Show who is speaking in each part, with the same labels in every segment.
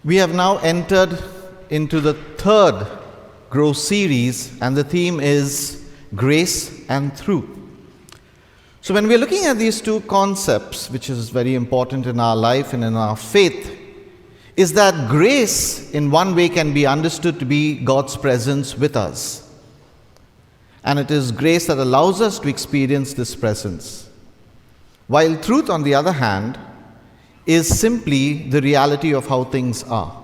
Speaker 1: We have now entered into the third Grow series, and the theme is Grace and Truth. So when we're looking at these two concepts, which is very important in our life and in our faith, is that grace in one way can be understood to be God's presence with us. And it is grace that allows us to experience this presence. While truth, on the other hand, is simply the reality of how things are.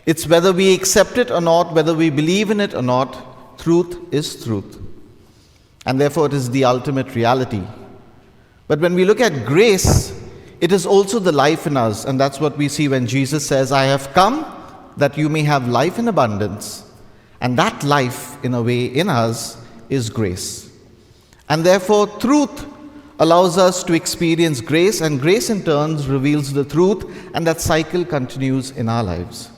Speaker 1: It's whether we accept it or not, whether we believe in it or not, truth is truth. And therefore it is the ultimate reality. But when we look at grace, it is also the life in us, and that's what we see when Jesus says, "I have come that you may have life in abundance." And that life, in a way, in us is grace. And therefore truth allows us to experience grace, and grace in turn reveals the truth, and that cycle continues in our lives.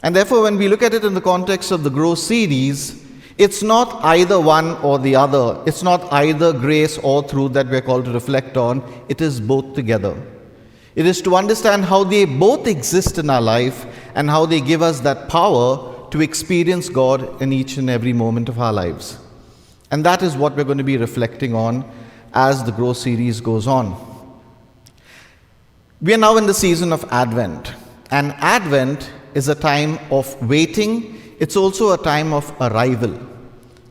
Speaker 1: And therefore, when we look at it in the context of the Grow series, it's not either one or the other. It's not either grace or truth that we're called to reflect on. It is both together. It is to understand how they both exist in our life and how they give us that power to experience God in each and every moment of our lives. And that is what we're going to be reflecting on as the Grow series goes on. We are now in the season of Advent, and Advent is a time of waiting. It's also a time of arrival.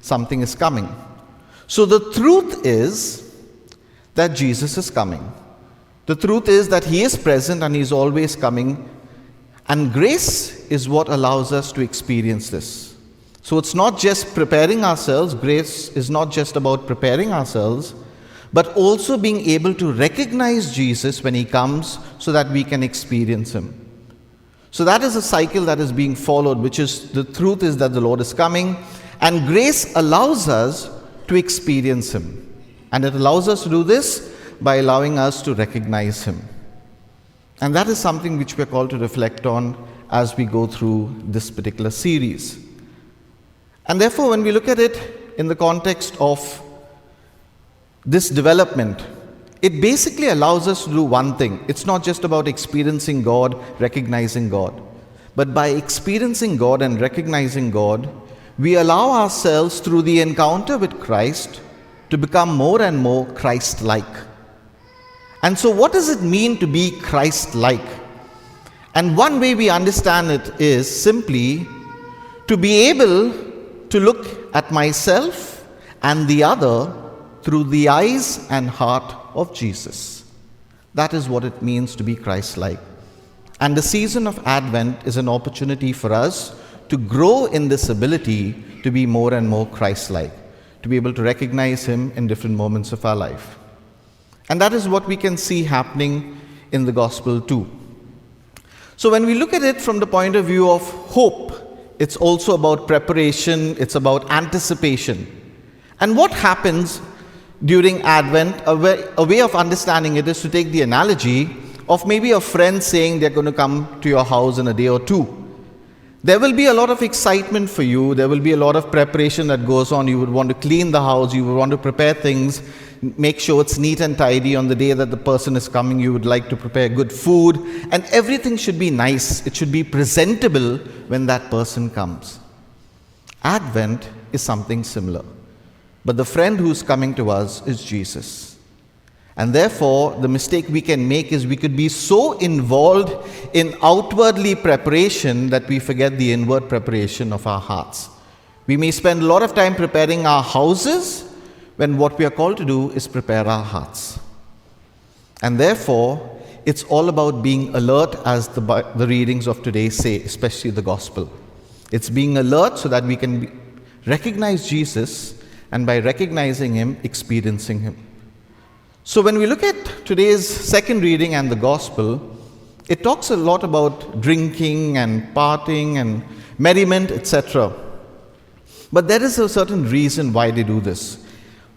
Speaker 1: Something is coming. So the truth is that Jesus is coming. The truth is that He is present and He is always coming, and grace is what allows us to experience this. So it's not just preparing ourselves. Grace is not just about preparing ourselves, but also being able to recognize Jesus when He comes so that we can experience Him. So that is a cycle that is being followed, which is the truth is that the Lord is coming, and grace allows us to experience Him. And it allows us to do this by allowing us to recognize Him. And that is something which we are called to reflect on as we go through this particular series. And therefore, when we look at it in the context of this development, it basically allows us to do one thing. It's not just about experiencing God, recognizing God. But by experiencing God and recognizing God, we allow ourselves through the encounter with Christ to become more and more Christ-like. And so what does it mean to be Christ-like? And one way we understand it is simply to be able to look at myself and the other through the eyes and heart of Jesus. That is what it means to be Christ-like. And the season of Advent is an opportunity for us to grow in this ability to be more and more Christ-like, to be able to recognize Him in different moments of our life. And that is what we can see happening in the gospel too. So when we look at it from the point of view of hope, it's also about preparation, it's about anticipation. And what happens during Advent, a way of understanding it is to take the analogy of maybe a friend saying they're going to come to your house in a day or two. There will be a lot of excitement for you. There will be a lot of preparation that goes on. You would want to clean the house. You would want to prepare things, make sure it's neat and tidy on the day that the person is coming. You would like to prepare good food, and everything should be nice. It should be presentable when that person comes. Advent is something similar. But the friend who's coming to us is Jesus. And therefore, the mistake we can make is we could be so involved in outwardly preparation that we forget the inward preparation of our hearts. We may spend a lot of time preparing our houses when what we are called to do is prepare our hearts. And therefore, it's all about being alert, as the readings of today say, especially the gospel. It's being alert so that we can recognize Jesus, and by recognizing Him, experiencing Him. So when we look at today's second reading and the gospel, it talks a lot about drinking and partying and merriment, etc. But there is a certain reason why they do this.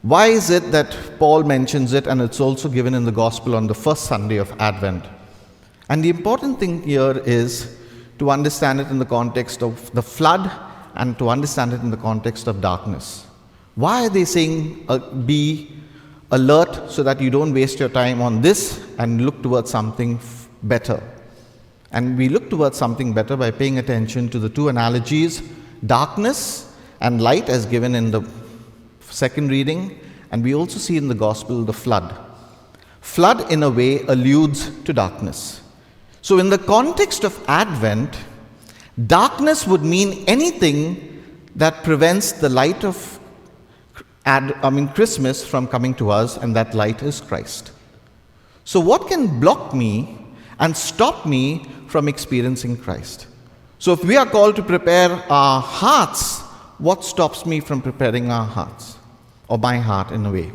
Speaker 1: Why is it that Paul mentions it, and it's also given in the gospel on the first Sunday of Advent? And the important thing here is to understand it in the context of the flood and to understand it in the context of darkness. Why are they saying be alert so that you don't waste your time on this and look towards something better? And we look towards something better by paying attention to the two analogies, darkness and light, as given in the second reading. And we also see in the gospel the flood. Flood, in a way, alludes to darkness. So in the context of Advent, darkness would mean anything that prevents the light of Christmas from coming to us, and that light is Christ. So what can block me and stop me from experiencing Christ? So if we are called to prepare our hearts, what stops me from preparing our hearts, or my heart in a way?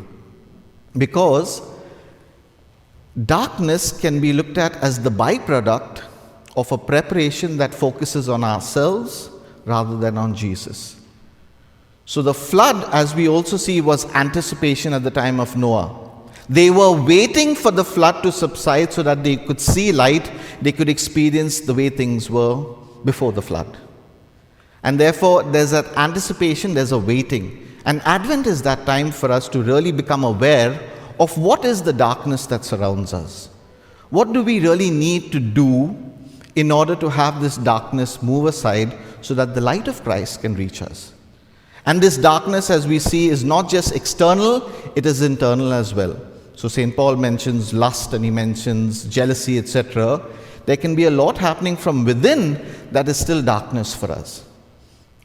Speaker 1: Because darkness can be looked at as the byproduct of a preparation that focuses on ourselves rather than on Jesus. So the flood, as we also see, was anticipation at the time of Noah. They were waiting for the flood to subside so that they could see light, they could experience the way things were before the flood. And therefore, there's an anticipation, there's a waiting. And Advent is that time for us to really become aware of what is the darkness that surrounds us. What do we really need to do in order to have this darkness move aside so that the light of Christ can reach us? And this darkness, as we see, is not just external, it is internal as well. So St. Paul mentions lust and he mentions jealousy, etc. There can be a lot happening from within that is still darkness for us.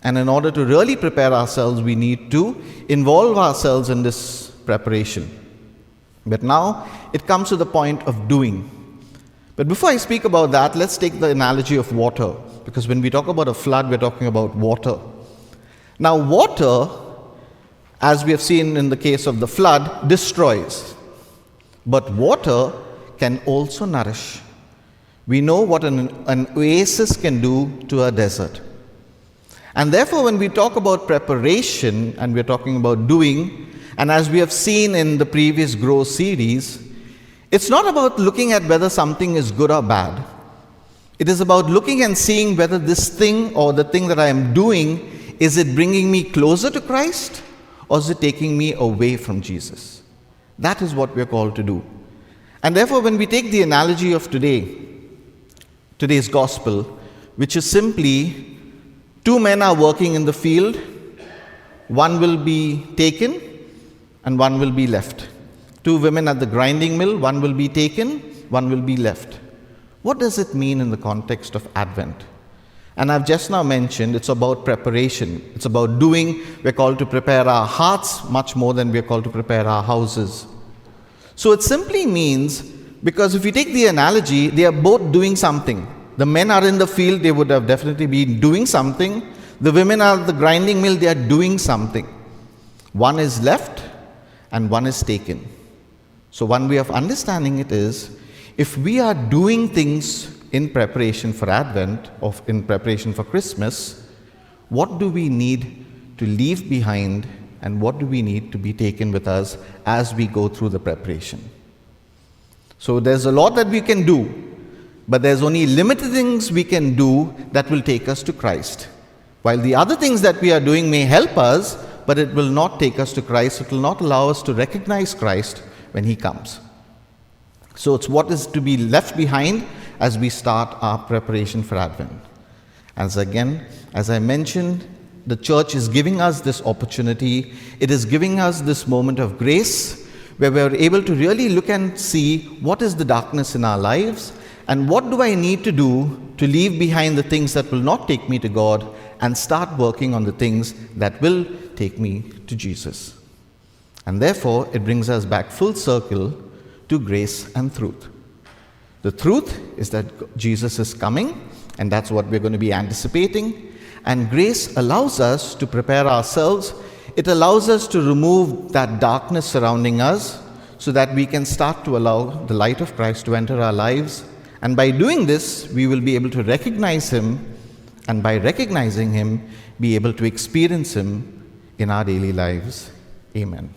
Speaker 1: And in order to really prepare ourselves, we need to involve ourselves in this preparation. But now it comes to the point of doing. But before I speak about that, let's take the analogy of water. Because when we talk about a flood, we're talking about water. Now, water, as we have seen in the case of the flood, destroys. But water can also nourish. We know what an oasis can do to a desert. And therefore, when we talk about preparation, and we're talking about doing, and as we have seen in the previous Grow series, it's not about looking at whether something is good or bad. It is about looking and seeing whether this thing or the thing that I am doing, is it bringing me closer to Christ, or is it taking me away from Jesus? That is what we are called to do. And therefore, when we take the analogy of today's gospel, which is simply two men are working in the field, one will be taken and one will be left. Two women at the grinding mill, one will be taken, one will be left. What does it mean in the context of Advent? And I've just now mentioned it's about preparation. It's about doing. We're called to prepare our hearts much more than we're called to prepare our houses. So it simply means, because if you take the analogy, they are both doing something. The men are in the field, they would have definitely been doing something. The women are at the grinding mill, they are doing something. One is left and one is taken. So one way of understanding it is, if we are doing things in preparation for Advent, or in preparation for Christmas, what do we need to leave behind and what do we need to be taken with us as we go through the preparation? So there's a lot that we can do, but there's only limited things we can do that will take us to Christ. While the other things that we are doing may help us, but it will not take us to Christ. It will not allow us to recognize Christ when He comes. So it's what is to be left behind as we start our preparation for Advent. As I mentioned, the church is giving us this opportunity. It is giving us this moment of grace where we are able to really look and see what is the darkness in our lives and what do I need to do to leave behind the things that will not take me to God and start working on the things that will take me to Jesus. And therefore, it brings us back full circle to grace and truth. The truth is that Jesus is coming, and that's what we're going to be anticipating. And grace allows us to prepare ourselves. It allows us to remove that darkness surrounding us so that we can start to allow the light of Christ to enter our lives. And by doing this, we will be able to recognize Him, and by recognizing Him, be able to experience Him in our daily lives. Amen.